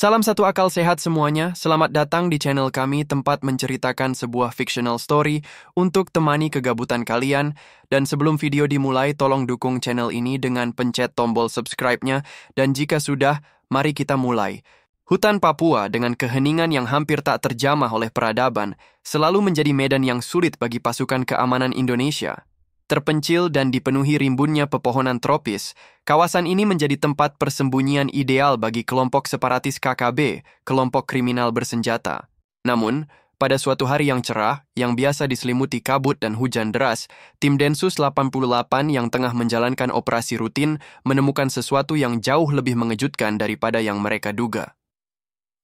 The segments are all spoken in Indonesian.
Salam satu akal sehat semuanya, selamat datang di channel kami tempat menceritakan sebuah fictional story untuk temani kegabutan kalian. Dan sebelum video dimulai, tolong dukung channel ini dengan pencet tombol subscribe-nya. Dan jika sudah, mari kita mulai. Hutan Papua dengan keheningan yang hampir tak terjamah oleh peradaban, selalu menjadi medan yang sulit bagi pasukan keamanan Indonesia. Terpencil dan dipenuhi rimbunnya pepohonan tropis, kawasan ini menjadi tempat persembunyian ideal bagi kelompok separatis KKB, kelompok kriminal bersenjata. Namun, pada suatu hari yang cerah, yang biasa diselimuti kabut dan hujan deras, tim Densus 88 yang tengah menjalankan operasi rutin menemukan sesuatu yang jauh lebih mengejutkan daripada yang mereka duga.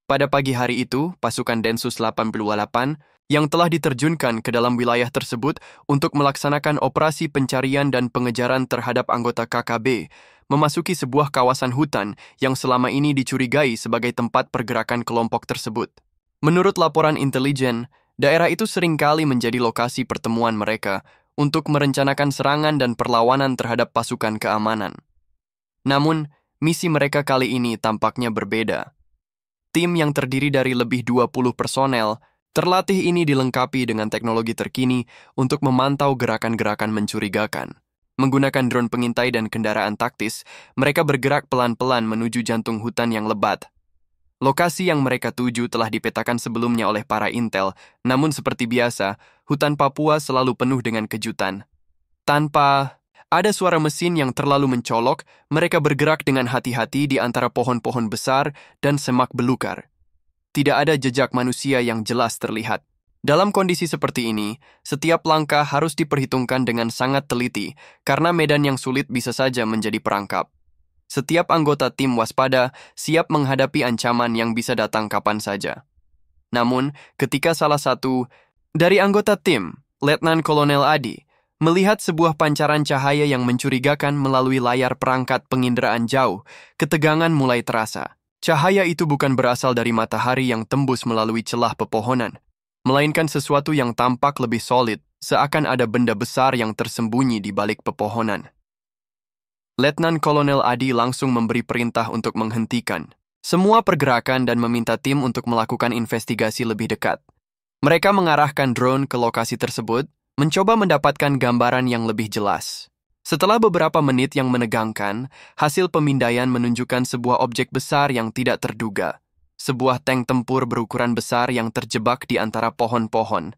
Pada pagi hari itu, pasukan Densus 88 yang telah diterjunkan ke dalam wilayah tersebut untuk melaksanakan operasi pencarian dan pengejaran terhadap anggota KKB, memasuki sebuah kawasan hutan yang selama ini dicurigai sebagai tempat pergerakan kelompok tersebut. Menurut laporan intelijen, daerah itu seringkali menjadi lokasi pertemuan mereka untuk merencanakan serangan dan perlawanan terhadap pasukan keamanan. Namun, misi mereka kali ini tampaknya berbeda. Tim yang terdiri dari lebih 20 personel terlatih ini dilengkapi dengan teknologi terkini untuk memantau gerakan-gerakan mencurigakan. Menggunakan drone pengintai dan kendaraan taktis, mereka bergerak pelan-pelan menuju jantung hutan yang lebat. Lokasi yang mereka tuju telah dipetakan sebelumnya oleh para intel, namun seperti biasa, hutan Papua selalu penuh dengan kejutan. Tanpa ada suara mesin yang terlalu mencolok, mereka bergerak dengan hati-hati di antara pohon-pohon besar dan semak belukar. Tidak ada jejak manusia yang jelas terlihat. Dalam kondisi seperti ini, setiap langkah harus diperhitungkan dengan sangat teliti karena medan yang sulit bisa saja menjadi perangkap. Setiap anggota tim waspada, siap menghadapi ancaman yang bisa datang kapan saja. Namun, ketika salah satu dari anggota tim, Letnan Kolonel Adi, melihat sebuah pancaran cahaya yang mencurigakan melalui layar perangkat penginderaan jauh, ketegangan mulai terasa. Cahaya itu bukan berasal dari matahari yang tembus melalui celah pepohonan, melainkan sesuatu yang tampak lebih solid, seakan ada benda besar yang tersembunyi di balik pepohonan. Letnan Kolonel Adi langsung memberi perintah untuk menghentikan semua pergerakan dan meminta tim untuk melakukan investigasi lebih dekat. Mereka mengarahkan drone ke lokasi tersebut, mencoba mendapatkan gambaran yang lebih jelas. Setelah beberapa menit yang menegangkan, hasil pemindaian menunjukkan sebuah objek besar yang tidak terduga. Sebuah tank tempur berukuran besar yang terjebak di antara pohon-pohon.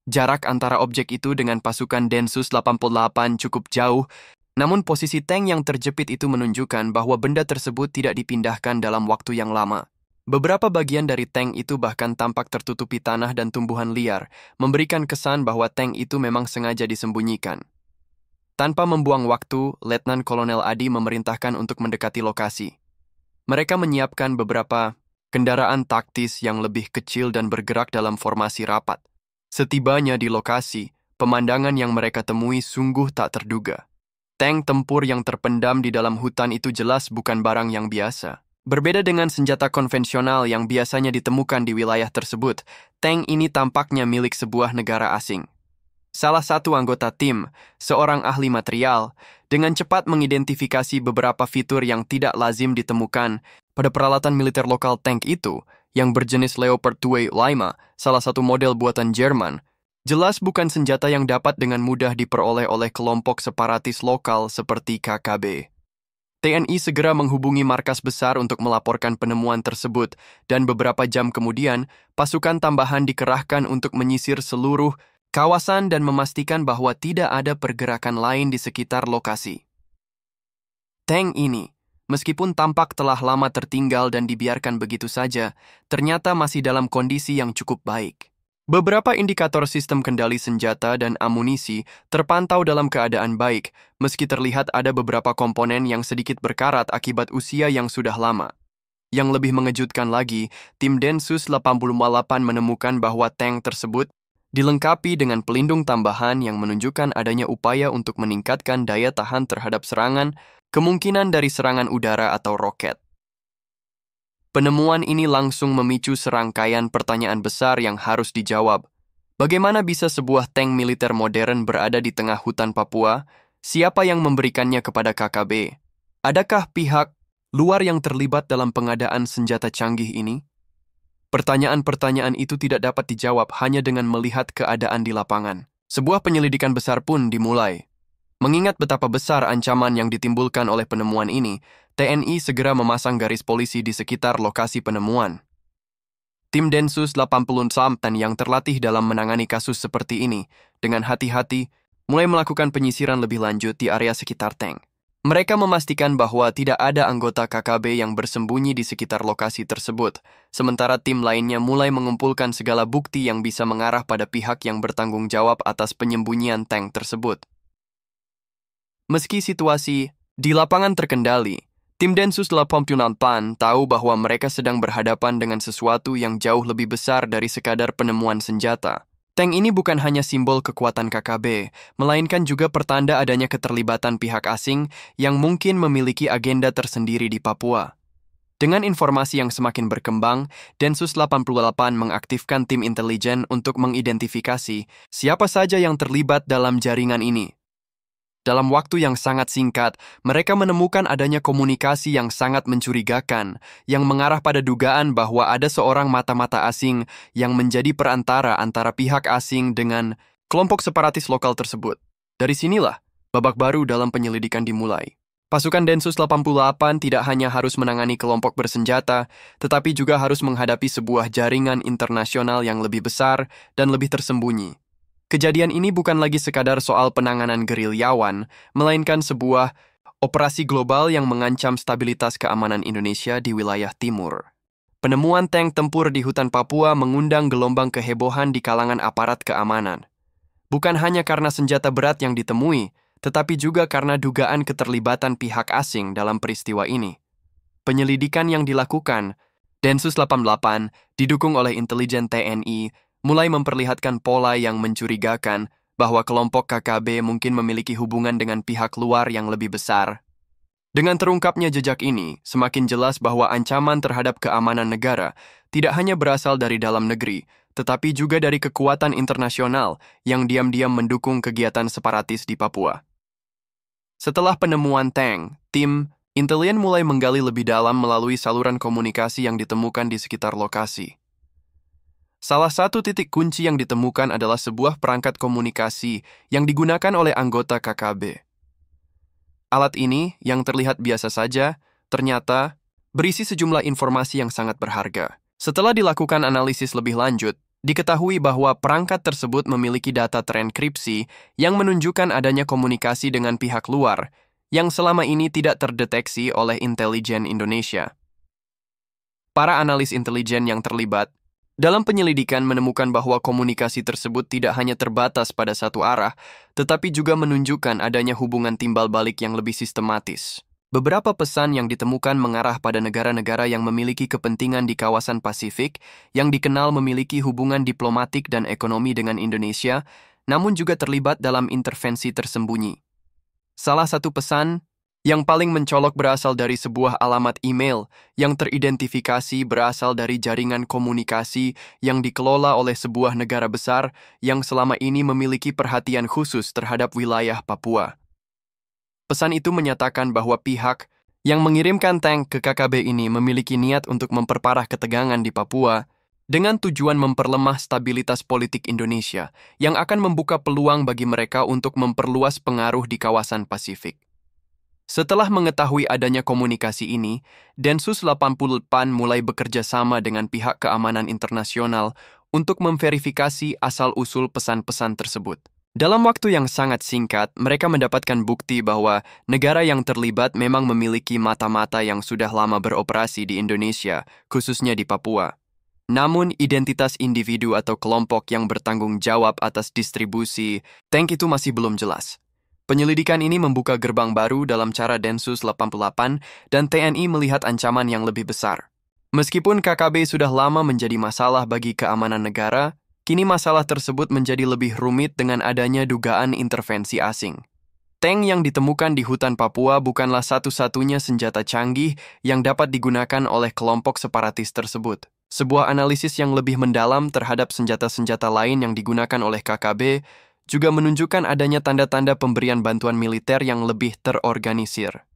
Jarak antara objek itu dengan pasukan Densus 88 cukup jauh, namun posisi tank yang terjepit itu menunjukkan bahwa benda tersebut tidak dipindahkan dalam waktu yang lama. Beberapa bagian dari tank itu bahkan tampak tertutupi tanah dan tumbuhan liar, memberikan kesan bahwa tank itu memang sengaja disembunyikan. Tanpa membuang waktu, Letnan Kolonel Adi memerintahkan untuk mendekati lokasi. Mereka menyiapkan beberapa kendaraan taktis yang lebih kecil dan bergerak dalam formasi rapat. Setibanya di lokasi, pemandangan yang mereka temui sungguh tak terduga. Tank tempur yang terpendam di dalam hutan itu jelas bukan barang yang biasa. Berbeda dengan senjata konvensional yang biasanya ditemukan di wilayah tersebut, tank ini tampaknya milik sebuah negara asing. Salah satu anggota tim, seorang ahli material, dengan cepat mengidentifikasi beberapa fitur yang tidak lazim ditemukan pada peralatan militer lokal tank itu, yang berjenis Leopard 2 5, salah satu model buatan Jerman, jelas bukan senjata yang dapat dengan mudah diperoleh oleh kelompok separatis lokal seperti KKB. TNI segera menghubungi markas besar untuk melaporkan penemuan tersebut, dan beberapa jam kemudian, pasukan tambahan dikerahkan untuk menyisir seluruh kawasan dan memastikan bahwa tidak ada pergerakan lain di sekitar lokasi. Tank ini, meskipun tampak telah lama tertinggal dan dibiarkan begitu saja, ternyata masih dalam kondisi yang cukup baik. Beberapa indikator sistem kendali senjata dan amunisi terpantau dalam keadaan baik, meski terlihat ada beberapa komponen yang sedikit berkarat akibat usia yang sudah lama. Yang lebih mengejutkan lagi, tim Densus 88 menemukan bahwa tank tersebut dilengkapi dengan pelindung tambahan yang menunjukkan adanya upaya untuk meningkatkan daya tahan terhadap serangan, kemungkinan dari serangan udara atau roket. Penemuan ini langsung memicu serangkaian pertanyaan besar yang harus dijawab. Bagaimana bisa sebuah tank militer modern berada di tengah hutan Papua? Siapa yang memberikannya kepada KKB? Adakah pihak luar yang terlibat dalam pengadaan senjata canggih ini? Pertanyaan-pertanyaan itu tidak dapat dijawab hanya dengan melihat keadaan di lapangan. Sebuah penyelidikan besar pun dimulai. Mengingat betapa besar ancaman yang ditimbulkan oleh penemuan ini, TNI segera memasang garis polisi di sekitar lokasi penemuan. Tim Densus 88 yang terlatih dalam menangani kasus seperti ini, dengan hati-hati, mulai melakukan penyisiran lebih lanjut di area sekitar tank. Mereka memastikan bahwa tidak ada anggota KKB yang bersembunyi di sekitar lokasi tersebut, sementara tim lainnya mulai mengumpulkan segala bukti yang bisa mengarah pada pihak yang bertanggung jawab atas penyembunyian tank tersebut. Meski situasi di lapangan terkendali, tim Densus 88 tahu bahwa mereka sedang berhadapan dengan sesuatu yang jauh lebih besar dari sekadar penemuan senjata. Tank ini bukan hanya simbol kekuatan KKB, melainkan juga pertanda adanya keterlibatan pihak asing yang mungkin memiliki agenda tersendiri di Papua. Dengan informasi yang semakin berkembang, Densus 88 mengaktifkan tim intelijen untuk mengidentifikasi siapa saja yang terlibat dalam jaringan ini. Dalam waktu yang sangat singkat, mereka menemukan adanya komunikasi yang sangat mencurigakan, yang mengarah pada dugaan bahwa ada seorang mata-mata asing yang menjadi perantara antara pihak asing dengan kelompok separatis lokal tersebut. Dari sinilah, babak baru dalam penyelidikan dimulai. Pasukan Densus 88 tidak hanya harus menangani kelompok bersenjata, tetapi juga harus menghadapi sebuah jaringan internasional yang lebih besar dan lebih tersembunyi. Kejadian ini bukan lagi sekadar soal penanganan gerilyawan, melainkan sebuah operasi global yang mengancam stabilitas keamanan Indonesia di wilayah timur. Penemuan tank tempur di hutan Papua mengundang gelombang kehebohan di kalangan aparat keamanan. Bukan hanya karena senjata berat yang ditemui, tetapi juga karena dugaan keterlibatan pihak asing dalam peristiwa ini. Penyelidikan yang dilakukan, Densus 88, didukung oleh intelijen TNI, mulai memperlihatkan pola yang mencurigakan bahwa kelompok KKB mungkin memiliki hubungan dengan pihak luar yang lebih besar. Dengan terungkapnya jejak ini, semakin jelas bahwa ancaman terhadap keamanan negara tidak hanya berasal dari dalam negeri, tetapi juga dari kekuatan internasional yang diam-diam mendukung kegiatan separatis di Papua. Setelah penemuan tank, tim intelijen mulai menggali lebih dalam melalui saluran komunikasi yang ditemukan di sekitar lokasi. Salah satu titik kunci yang ditemukan adalah sebuah perangkat komunikasi yang digunakan oleh anggota KKB. Alat ini, yang terlihat biasa saja, ternyata berisi sejumlah informasi yang sangat berharga. Setelah dilakukan analisis lebih lanjut, diketahui bahwa perangkat tersebut memiliki data terenkripsi yang menunjukkan adanya komunikasi dengan pihak luar yang selama ini tidak terdeteksi oleh intelijen Indonesia. Para analis intelijen yang terlibat dalam penyelidikan menemukan bahwa komunikasi tersebut tidak hanya terbatas pada satu arah, tetapi juga menunjukkan adanya hubungan timbal balik yang lebih sistematis. Beberapa pesan yang ditemukan mengarah pada negara-negara yang memiliki kepentingan di kawasan Pasifik, yang dikenal memiliki hubungan diplomatik dan ekonomi dengan Indonesia, namun juga terlibat dalam intervensi tersembunyi. Salah satu pesan yang paling mencolok berasal dari sebuah alamat email yang teridentifikasi berasal dari jaringan komunikasi yang dikelola oleh sebuah negara besar yang selama ini memiliki perhatian khusus terhadap wilayah Papua. Pesan itu menyatakan bahwa pihak yang mengirimkan tank ke KKB ini memiliki niat untuk memperparah ketegangan di Papua dengan tujuan memperlemah stabilitas politik Indonesia yang akan membuka peluang bagi mereka untuk memperluas pengaruh di kawasan Pasifik. Setelah mengetahui adanya komunikasi ini, Densus 88 mulai bekerja sama dengan pihak keamanan internasional untuk memverifikasi asal-usul pesan-pesan tersebut. Dalam waktu yang sangat singkat, mereka mendapatkan bukti bahwa negara yang terlibat memang memiliki mata-mata yang sudah lama beroperasi di Indonesia, khususnya di Papua. Namun, identitas individu atau kelompok yang bertanggung jawab atas distribusi tank itu masih belum jelas. Penyelidikan ini membuka gerbang baru dalam cara Densus 88 dan TNI melihat ancaman yang lebih besar. Meskipun KKB sudah lama menjadi masalah bagi keamanan negara, kini masalah tersebut menjadi lebih rumit dengan adanya dugaan intervensi asing. Tank yang ditemukan di hutan Papua bukanlah satu-satunya senjata canggih yang dapat digunakan oleh kelompok separatis tersebut. Sebuah analisis yang lebih mendalam terhadap senjata-senjata lain yang digunakan oleh KKB juga menunjukkan adanya tanda-tanda pemberian bantuan militer yang lebih terorganisir.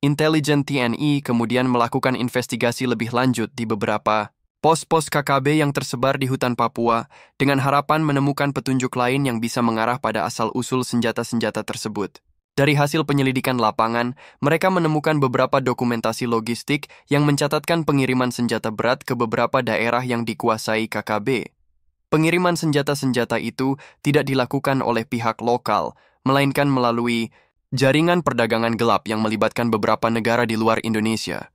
Intelijen TNI kemudian melakukan investigasi lebih lanjut di beberapa pos-pos KKB yang tersebar di hutan Papua dengan harapan menemukan petunjuk lain yang bisa mengarah pada asal-usul senjata-senjata tersebut. Dari hasil penyelidikan lapangan, mereka menemukan beberapa dokumentasi logistik yang mencatatkan pengiriman senjata berat ke beberapa daerah yang dikuasai KKB. Pengiriman senjata-senjata itu tidak dilakukan oleh pihak lokal, melainkan melalui jaringan perdagangan gelap yang melibatkan beberapa negara di luar Indonesia.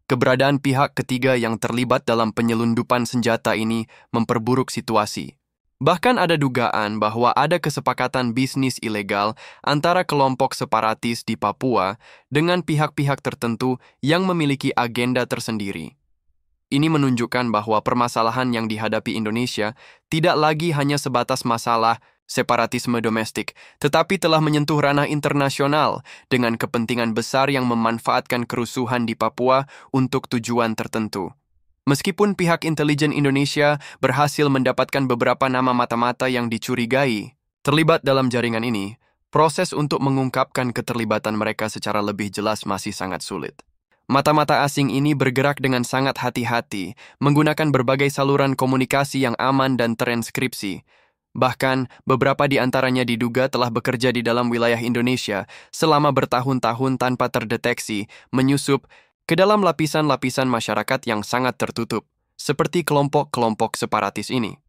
Keberadaan pihak ketiga yang terlibat dalam penyelundupan senjata ini memperburuk situasi. Bahkan ada dugaan bahwa ada kesepakatan bisnis ilegal antara kelompok separatis di Papua dengan pihak-pihak tertentu yang memiliki agenda tersendiri. Ini menunjukkan bahwa permasalahan yang dihadapi Indonesia tidak lagi hanya sebatas masalah separatisme domestik, tetapi telah menyentuh ranah internasional dengan kepentingan besar yang memanfaatkan kerusuhan di Papua untuk tujuan tertentu. Meskipun pihak intelijen Indonesia berhasil mendapatkan beberapa nama mata-mata yang dicurigai terlibat dalam jaringan ini, proses untuk mengungkapkan keterlibatan mereka secara lebih jelas masih sangat sulit. Mata-mata asing ini bergerak dengan sangat hati-hati, menggunakan berbagai saluran komunikasi yang aman dan terenskripsi. Bahkan, beberapa di antaranya diduga telah bekerja di dalam wilayah Indonesia selama bertahun-tahun tanpa terdeteksi, menyusup ke dalam lapisan-lapisan masyarakat yang sangat tertutup, seperti kelompok-kelompok separatis ini.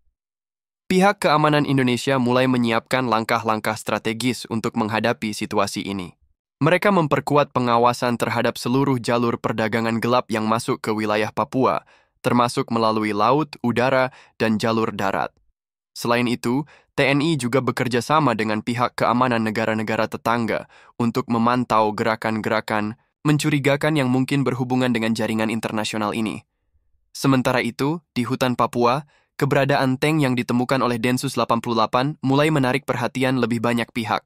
Pihak keamanan Indonesia mulai menyiapkan langkah-langkah strategis untuk menghadapi situasi ini. Mereka memperkuat pengawasan terhadap seluruh jalur perdagangan gelap yang masuk ke wilayah Papua, termasuk melalui laut, udara, dan jalur darat. Selain itu, TNI juga bekerja sama dengan pihak keamanan negara-negara tetangga untuk memantau gerakan-gerakan mencurigakan yang mungkin berhubungan dengan jaringan internasional ini. Sementara itu, di hutan Papua, keberadaan tank yang ditemukan oleh Densus 88 mulai menarik perhatian lebih banyak pihak.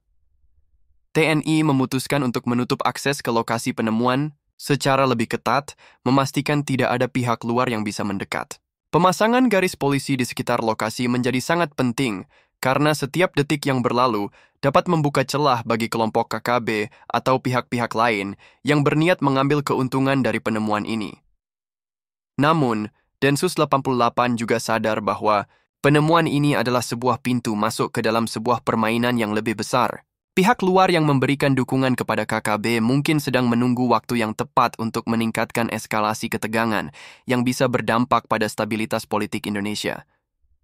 TNI memutuskan untuk menutup akses ke lokasi penemuan secara lebih ketat, memastikan tidak ada pihak luar yang bisa mendekat. Pemasangan garis polisi di sekitar lokasi menjadi sangat penting karena setiap detik yang berlalu dapat membuka celah bagi kelompok KKB atau pihak-pihak lain yang berniat mengambil keuntungan dari penemuan ini. Namun, Densus 88 juga sadar bahwa penemuan ini adalah sebuah pintu masuk ke dalam sebuah permainan yang lebih besar. Pihak luar yang memberikan dukungan kepada KKB mungkin sedang menunggu waktu yang tepat untuk meningkatkan eskalasi ketegangan yang bisa berdampak pada stabilitas politik Indonesia.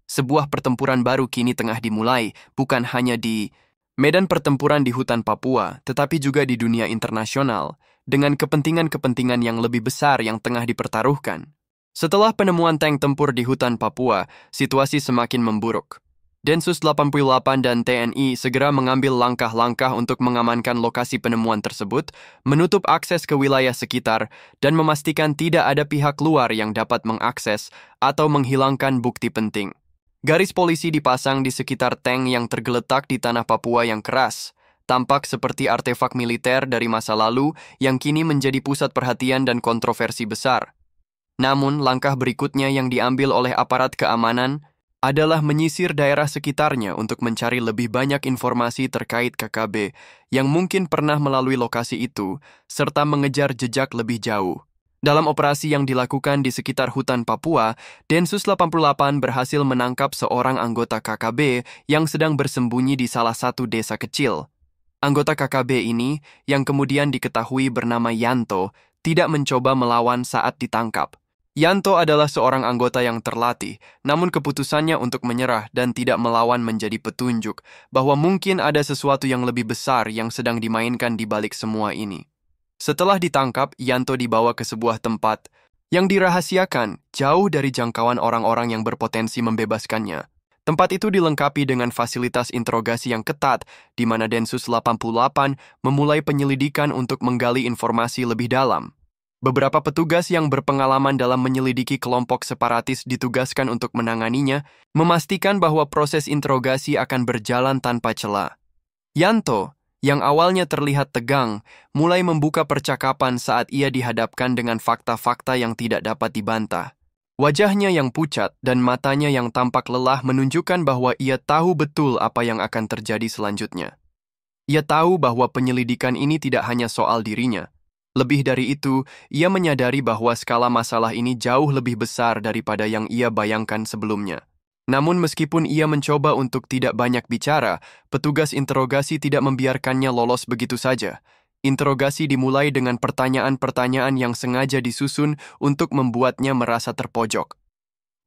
Sebuah pertempuran baru kini tengah dimulai, bukan hanya di medan pertempuran di hutan Papua, tetapi juga di dunia internasional, dengan kepentingan-kepentingan yang lebih besar yang tengah dipertaruhkan. Setelah penemuan tank tempur di hutan Papua, situasi semakin memburuk. Densus 88 dan TNI segera mengambil langkah-langkah untuk mengamankan lokasi penemuan tersebut, menutup akses ke wilayah sekitar, dan memastikan tidak ada pihak luar yang dapat mengakses atau menghilangkan bukti penting. Garis polisi dipasang di sekitar tank yang tergeletak di tanah Papua yang keras, tampak seperti artefak militer dari masa lalu yang kini menjadi pusat perhatian dan kontroversi besar. Namun, langkah berikutnya yang diambil oleh aparat keamanan adalah menyisir daerah sekitarnya untuk mencari lebih banyak informasi terkait KKB yang mungkin pernah melalui lokasi itu, serta mengejar jejak lebih jauh. Dalam operasi yang dilakukan di sekitar hutan Papua, Densus 88 berhasil menangkap seorang anggota KKB yang sedang bersembunyi di salah satu desa kecil. Anggota KKB ini, yang kemudian diketahui bernama Yanto, tidak mencoba melawan saat ditangkap. Yanto adalah seorang anggota yang terlatih, namun keputusannya untuk menyerah dan tidak melawan menjadi petunjuk bahwa mungkin ada sesuatu yang lebih besar yang sedang dimainkan di balik semua ini. Setelah ditangkap, Yanto dibawa ke sebuah tempat yang dirahasiakan jauh dari jangkauan orang-orang yang berpotensi membebaskannya. Tempat itu dilengkapi dengan fasilitas interogasi yang ketat, di mana Densus 88 memulai penyelidikan untuk menggali informasi lebih dalam. Beberapa petugas yang berpengalaman dalam menyelidiki kelompok separatis ditugaskan untuk menanganinya, memastikan bahwa proses interogasi akan berjalan tanpa celah. Yanto, yang awalnya terlihat tegang, mulai membuka percakapan saat ia dihadapkan dengan fakta-fakta yang tidak dapat dibantah. Wajahnya yang pucat dan matanya yang tampak lelah menunjukkan bahwa ia tahu betul apa yang akan terjadi selanjutnya. Ia tahu bahwa penyelidikan ini tidak hanya soal dirinya, Lebih dari itu, ia menyadari bahwa skala masalah ini jauh lebih besar daripada yang ia bayangkan sebelumnya. Namun meskipun ia mencoba untuk tidak banyak bicara, petugas interogasi tidak membiarkannya lolos begitu saja. Interogasi dimulai dengan pertanyaan-pertanyaan yang sengaja disusun untuk membuatnya merasa terpojok.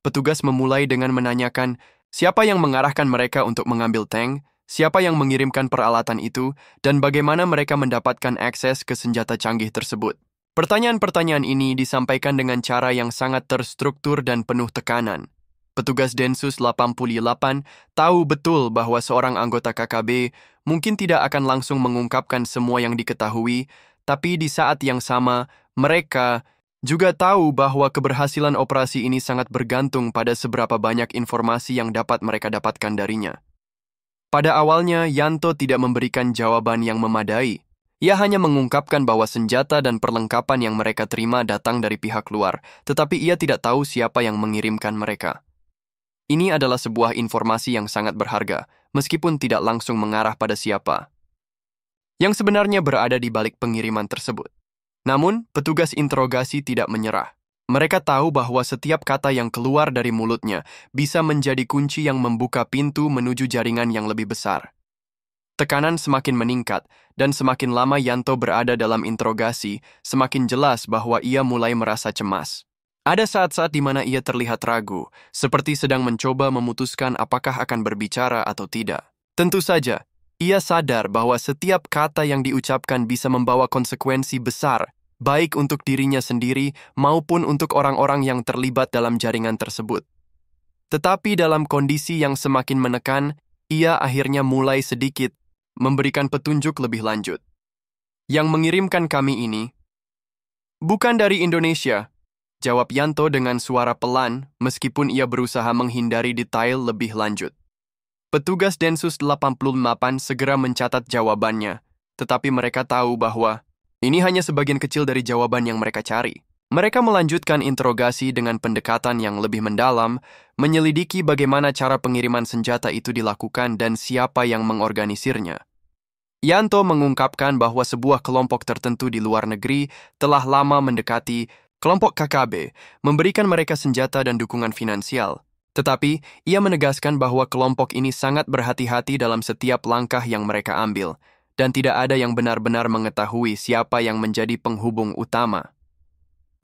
Petugas memulai dengan menanyakan, siapa yang mengarahkan mereka untuk mengambil tank, siapa yang mengirimkan peralatan itu, dan bagaimana mereka mendapatkan akses ke senjata canggih tersebut. Pertanyaan-pertanyaan ini disampaikan dengan cara yang sangat terstruktur dan penuh tekanan. Petugas Densus 88 tahu betul bahwa seorang anggota KKB mungkin tidak akan langsung mengungkapkan semua yang diketahui, tapi di saat yang sama, mereka juga tahu bahwa keberhasilan operasi ini sangat bergantung pada seberapa banyak informasi yang dapat mereka dapatkan darinya. Pada awalnya, Yanto tidak memberikan jawaban yang memadai. Ia hanya mengungkapkan bahwa senjata dan perlengkapan yang mereka terima datang dari pihak luar, tetapi ia tidak tahu siapa yang mengirimkan mereka. Ini adalah sebuah informasi yang sangat berharga, meskipun tidak langsung mengarah pada siapa yang sebenarnya berada di balik pengiriman tersebut. Namun, petugas interogasi tidak menyerah. Mereka tahu bahwa setiap kata yang keluar dari mulutnya bisa menjadi kunci yang membuka pintu menuju jaringan yang lebih besar. Tekanan semakin meningkat, dan semakin lama Yanto berada dalam interogasi, semakin jelas bahwa ia mulai merasa cemas. Ada saat-saat di mana ia terlihat ragu, seperti sedang mencoba memutuskan apakah akan berbicara atau tidak. Tentu saja, ia sadar bahwa setiap kata yang diucapkan bisa membawa konsekuensi besar, baik untuk dirinya sendiri maupun untuk orang-orang yang terlibat dalam jaringan tersebut. Tetapi dalam kondisi yang semakin menekan, ia akhirnya mulai sedikit memberikan petunjuk lebih lanjut. Yang mengirimkan kami ini bukan dari Indonesia, jawab Yanto dengan suara pelan meskipun ia berusaha menghindari detail lebih lanjut. Petugas Densus 88 segera mencatat jawabannya, tetapi mereka tahu bahwa ini hanya sebagian kecil dari jawaban yang mereka cari. Mereka melanjutkan interogasi dengan pendekatan yang lebih mendalam, menyelidiki bagaimana cara pengiriman senjata itu dilakukan dan siapa yang mengorganisirnya. Yanto mengungkapkan bahwa sebuah kelompok tertentu di luar negeri telah lama mendekati kelompok KKB, memberikan mereka senjata dan dukungan finansial. Tetapi, ia menegaskan bahwa kelompok ini sangat berhati-hati dalam setiap langkah yang mereka ambil, dan tidak ada yang benar-benar mengetahui siapa yang menjadi penghubung utama.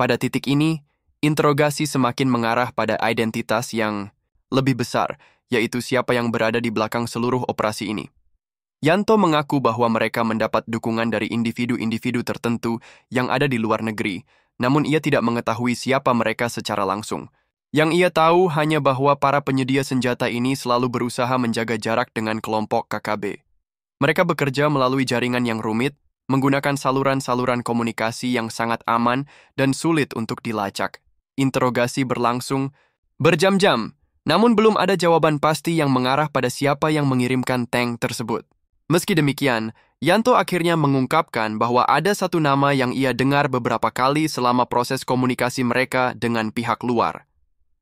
Pada titik ini, interogasi semakin mengarah pada identitas yang lebih besar, yaitu siapa yang berada di belakang seluruh operasi ini. Yanto mengaku bahwa mereka mendapat dukungan dari individu-individu tertentu yang ada di luar negeri, namun ia tidak mengetahui siapa mereka secara langsung. Yang ia tahu hanya bahwa para penyedia senjata ini selalu berusaha menjaga jarak dengan kelompok KKB. Mereka bekerja melalui jaringan yang rumit, menggunakan saluran-saluran komunikasi yang sangat aman dan sulit untuk dilacak. Interogasi berlangsung berjam-jam, namun belum ada jawaban pasti yang mengarah pada siapa yang mengirimkan tank tersebut. Meski demikian, Yanto akhirnya mengungkapkan bahwa ada satu nama yang ia dengar beberapa kali selama proses komunikasi mereka dengan pihak luar.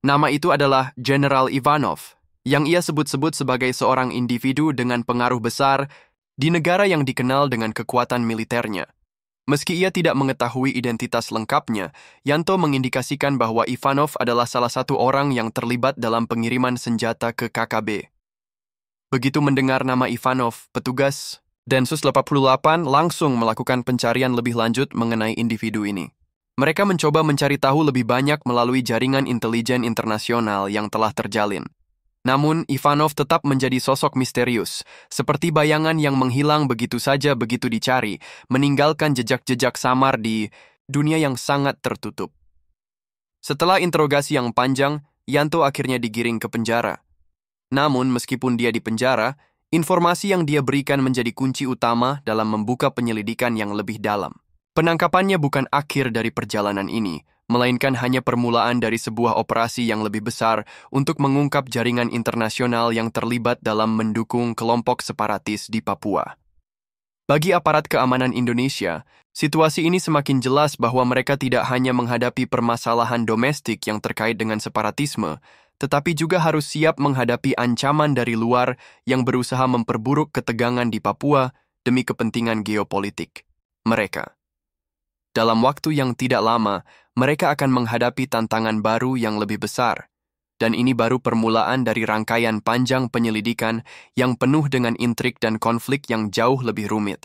Nama itu adalah General Ivanov, yang ia sebut-sebut sebagai seorang individu dengan pengaruh besar di negara yang dikenal dengan kekuatan militernya. Meski ia tidak mengetahui identitas lengkapnya, Yanto mengindikasikan bahwa Ivanov adalah salah satu orang yang terlibat dalam pengiriman senjata ke KKB. Begitu mendengar nama Ivanov, petugas Densus 88 langsung melakukan pencarian lebih lanjut mengenai individu ini. Mereka mencoba mencari tahu lebih banyak melalui jaringan intelijen internasional yang telah terjalin. Namun, Ivanov tetap menjadi sosok misterius, seperti bayangan yang menghilang begitu saja begitu dicari, meninggalkan jejak-jejak samar di dunia yang sangat tertutup. Setelah interogasi yang panjang, Yanto akhirnya digiring ke penjara. Namun, meskipun dia di penjara, informasi yang dia berikan menjadi kunci utama dalam membuka penyelidikan yang lebih dalam. Penangkapannya bukan akhir dari perjalanan ini, melainkan hanya permulaan dari sebuah operasi yang lebih besar untuk mengungkap jaringan internasional yang terlibat dalam mendukung kelompok separatis di Papua. Bagi aparat keamanan Indonesia, situasi ini semakin jelas bahwa mereka tidak hanya menghadapi permasalahan domestik yang terkait dengan separatisme, tetapi juga harus siap menghadapi ancaman dari luar yang berusaha memperburuk ketegangan di Papua demi kepentingan geopolitik mereka. dalam waktu yang tidak lama, mereka akan menghadapi tantangan baru yang lebih besar. Dan ini baru permulaan dari rangkaian panjang penyelidikan yang penuh dengan intrik dan konflik yang jauh lebih rumit.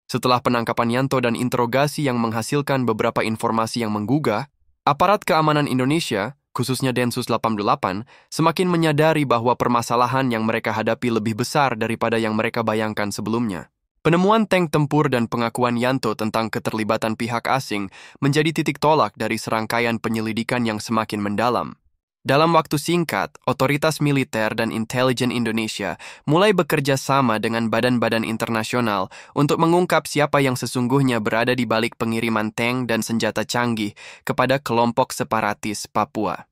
Setelah penangkapan Yanto dan interogasi yang menghasilkan beberapa informasi yang menggugah, aparat keamanan Indonesia, khususnya Densus 88, semakin menyadari bahwa permasalahan yang mereka hadapi lebih besar daripada yang mereka bayangkan sebelumnya. Penemuan tank tempur dan pengakuan Yanto tentang keterlibatan pihak asing menjadi titik tolak dari serangkaian penyelidikan yang semakin mendalam. Dalam waktu singkat, otoritas militer dan intelijen Indonesia mulai bekerja sama dengan badan-badan internasional untuk mengungkap siapa yang sesungguhnya berada di balik pengiriman tank dan senjata canggih kepada kelompok separatis Papua.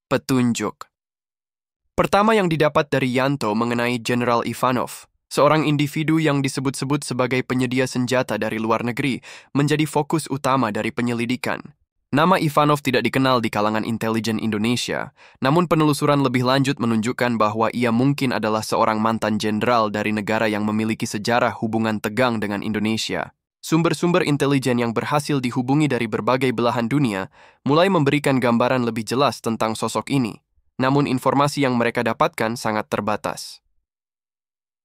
Petunjuk. Pertama yang didapat dari Yanto mengenai Jenderal Ivanov, seorang individu yang disebut-sebut sebagai penyedia senjata dari luar negeri, menjadi fokus utama dari penyelidikan. Nama Ivanov tidak dikenal di kalangan intelijen Indonesia, namun penelusuran lebih lanjut menunjukkan bahwa ia mungkin adalah seorang mantan jenderal dari negara yang memiliki sejarah hubungan tegang dengan Indonesia. Sumber-sumber intelijen yang berhasil dihubungi dari berbagai belahan dunia mulai memberikan gambaran lebih jelas tentang sosok ini. Namun informasi yang mereka dapatkan sangat terbatas.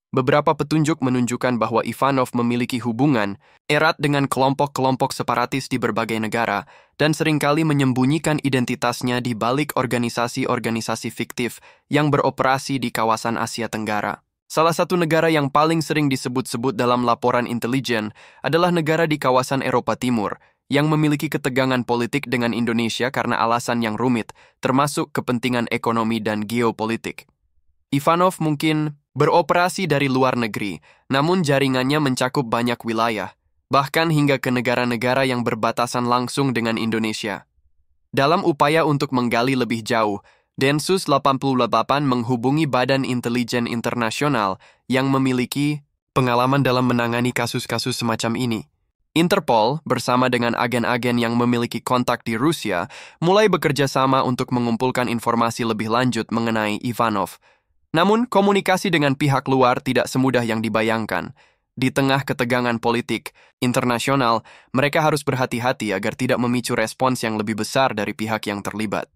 Beberapa petunjuk menunjukkan bahwa Ivanov memiliki hubungan erat dengan kelompok-kelompok separatis di berbagai negara dan seringkali menyembunyikan identitasnya di balik organisasi-organisasi fiktif yang beroperasi di kawasan Asia Tenggara. Salah satu negara yang paling sering disebut-sebut dalam laporan intelijen adalah negara di kawasan Eropa Timur, yang memiliki ketegangan politik dengan Indonesia karena alasan yang rumit, termasuk kepentingan ekonomi dan geopolitik. Ivanov mungkin beroperasi dari luar negeri, namun jaringannya mencakup banyak wilayah, bahkan hingga ke negara-negara yang berbatasan langsung dengan Indonesia. Dalam upaya untuk menggali lebih jauh, Densus 88 menghubungi Badan Intelijen Internasional yang memiliki pengalaman dalam menangani kasus-kasus semacam ini. Interpol, bersama dengan agen-agen yang memiliki kontak di Rusia, mulai bekerja sama untuk mengumpulkan informasi lebih lanjut mengenai Ivanov. Namun, komunikasi dengan pihak luar tidak semudah yang dibayangkan. Di tengah ketegangan politik internasional, mereka harus berhati-hati agar tidak memicu respons yang lebih besar dari pihak yang terlibat.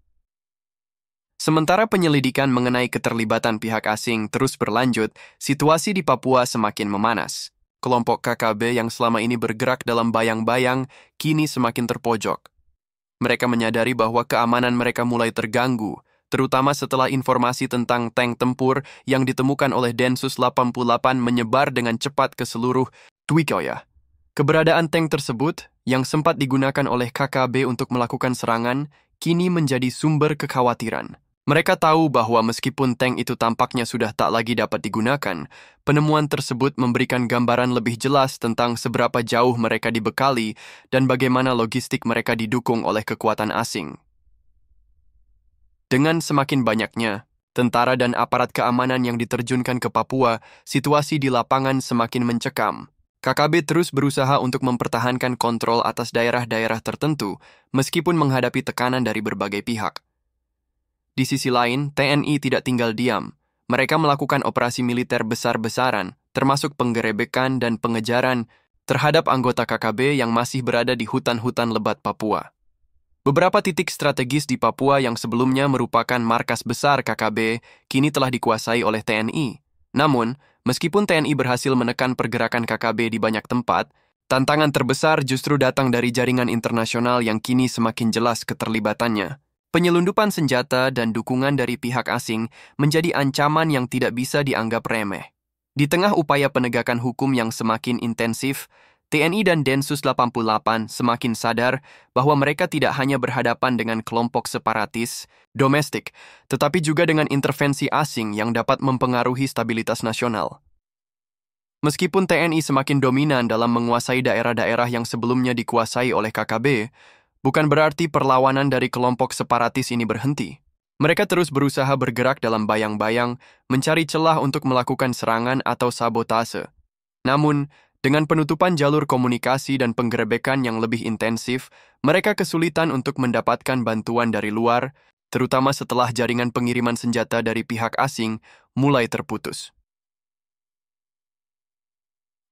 Sementara penyelidikan mengenai keterlibatan pihak asing terus berlanjut, situasi di Papua semakin memanas. Kelompok KKB yang selama ini bergerak dalam bayang-bayang kini semakin terpojok. Mereka menyadari bahwa keamanan mereka mulai terganggu, terutama setelah informasi tentang tank tempur yang ditemukan oleh Densus 88 menyebar dengan cepat ke seluruh Twikoya. Keberadaan tank tersebut, yang sempat digunakan oleh KKB untuk melakukan serangan, kini menjadi sumber kekhawatiran. Mereka tahu bahwa meskipun tank itu tampaknya sudah tak lagi dapat digunakan, penemuan tersebut memberikan gambaran lebih jelas tentang seberapa jauh mereka dibekali dan bagaimana logistik mereka didukung oleh kekuatan asing. Dengan semakin banyaknya tentara dan aparat keamanan yang diterjunkan ke Papua, situasi di lapangan semakin mencekam. KKB terus berusaha untuk mempertahankan kontrol atas daerah-daerah tertentu, meskipun menghadapi tekanan dari berbagai pihak. Di sisi lain, TNI tidak tinggal diam. Mereka melakukan operasi militer besar-besaran, termasuk penggerebekan dan pengejaran terhadap anggota KKB yang masih berada di hutan-hutan lebat Papua. Beberapa titik strategis di Papua yang sebelumnya merupakan markas besar KKB kini telah dikuasai oleh TNI. Namun, meskipun TNI berhasil menekan pergerakan KKB di banyak tempat, tantangan terbesar justru datang dari jaringan internasional yang kini semakin jelas keterlibatannya. Penyelundupan senjata dan dukungan dari pihak asing menjadi ancaman yang tidak bisa dianggap remeh. Di tengah upaya penegakan hukum yang semakin intensif, TNI dan Densus 88 semakin sadar bahwa mereka tidak hanya berhadapan dengan kelompok separatis domestik, tetapi juga dengan intervensi asing yang dapat mempengaruhi stabilitas nasional. Meskipun TNI semakin dominan dalam menguasai daerah-daerah yang sebelumnya dikuasai oleh KKB, bukan berarti perlawanan dari kelompok separatis ini berhenti. Mereka terus berusaha bergerak dalam bayang-bayang, mencari celah untuk melakukan serangan atau sabotase. Namun, dengan penutupan jalur komunikasi dan penggerebekan yang lebih intensif, mereka kesulitan untuk mendapatkan bantuan dari luar, terutama setelah jaringan pengiriman senjata dari pihak asing mulai terputus.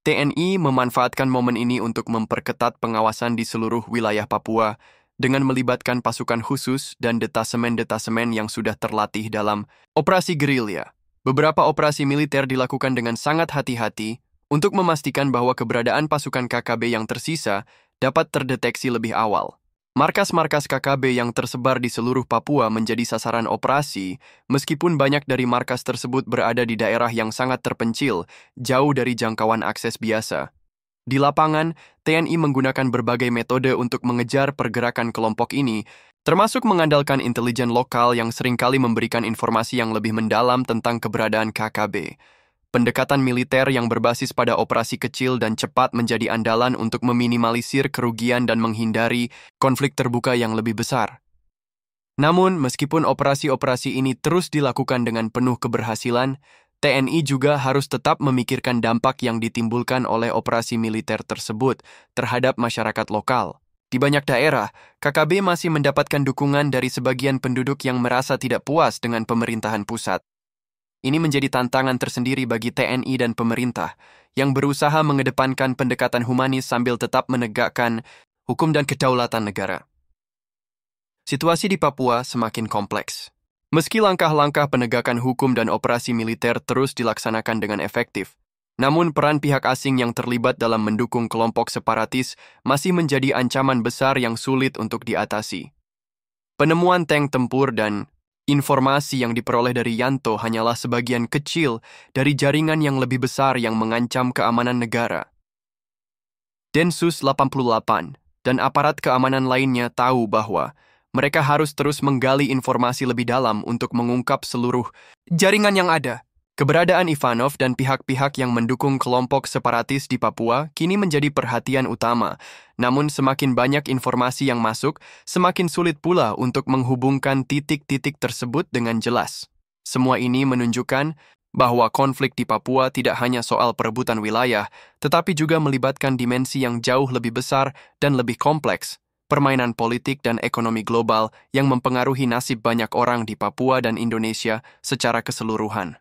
TNI memanfaatkan momen ini untuk memperketat pengawasan di seluruh wilayah Papua dengan melibatkan pasukan khusus dan detasemen-detasemen yang sudah terlatih dalam operasi gerilya. Beberapa operasi militer dilakukan dengan sangat hati-hati untuk memastikan bahwa keberadaan pasukan KKB yang tersisa dapat terdeteksi lebih awal. Markas-markas KKB yang tersebar di seluruh Papua menjadi sasaran operasi, meskipun banyak dari markas tersebut berada di daerah yang sangat terpencil, jauh dari jangkauan akses biasa. Di lapangan, TNI menggunakan berbagai metode untuk mengejar pergerakan kelompok ini, termasuk mengandalkan intelijen lokal yang seringkali memberikan informasi yang lebih mendalam tentang keberadaan KKB. Pendekatan militer yang berbasis pada operasi kecil dan cepat menjadi andalan untuk meminimalisir kerugian dan menghindari konflik terbuka yang lebih besar. Namun, meskipun operasi-operasi ini terus dilakukan dengan penuh keberhasilan, TNI juga harus tetap memikirkan dampak yang ditimbulkan oleh operasi militer tersebut terhadap masyarakat lokal. Di banyak daerah, KKB masih mendapatkan dukungan dari sebagian penduduk yang merasa tidak puas dengan pemerintahan pusat. Ini menjadi tantangan tersendiri bagi TNI dan pemerintah yang berusaha mengedepankan pendekatan humanis sambil tetap menegakkan hukum dan kedaulatan negara. Situasi di Papua semakin kompleks. Meski langkah-langkah penegakan hukum dan operasi militer terus dilaksanakan dengan efektif, namun peran pihak asing yang terlibat dalam mendukung kelompok separatis masih menjadi ancaman besar yang sulit untuk diatasi. Penemuan tank tempur dan informasi yang diperoleh dari Yanto hanyalah sebagian kecil dari jaringan yang lebih besar yang mengancam keamanan negara. Densus 88 dan aparat keamanan lainnya tahu bahwa mereka harus terus menggali informasi lebih dalam untuk mengungkap seluruh jaringan yang ada. Keberadaan Ivanov dan pihak-pihak yang mendukung kelompok separatis di Papua kini menjadi perhatian utama. Namun semakin banyak informasi yang masuk, semakin sulit pula untuk menghubungkan titik-titik tersebut dengan jelas. Semua ini menunjukkan bahwa konflik di Papua tidak hanya soal perebutan wilayah, tetapi juga melibatkan dimensi yang jauh lebih besar dan lebih kompleks, permainan politik dan ekonomi global yang mempengaruhi nasib banyak orang di Papua dan Indonesia secara keseluruhan.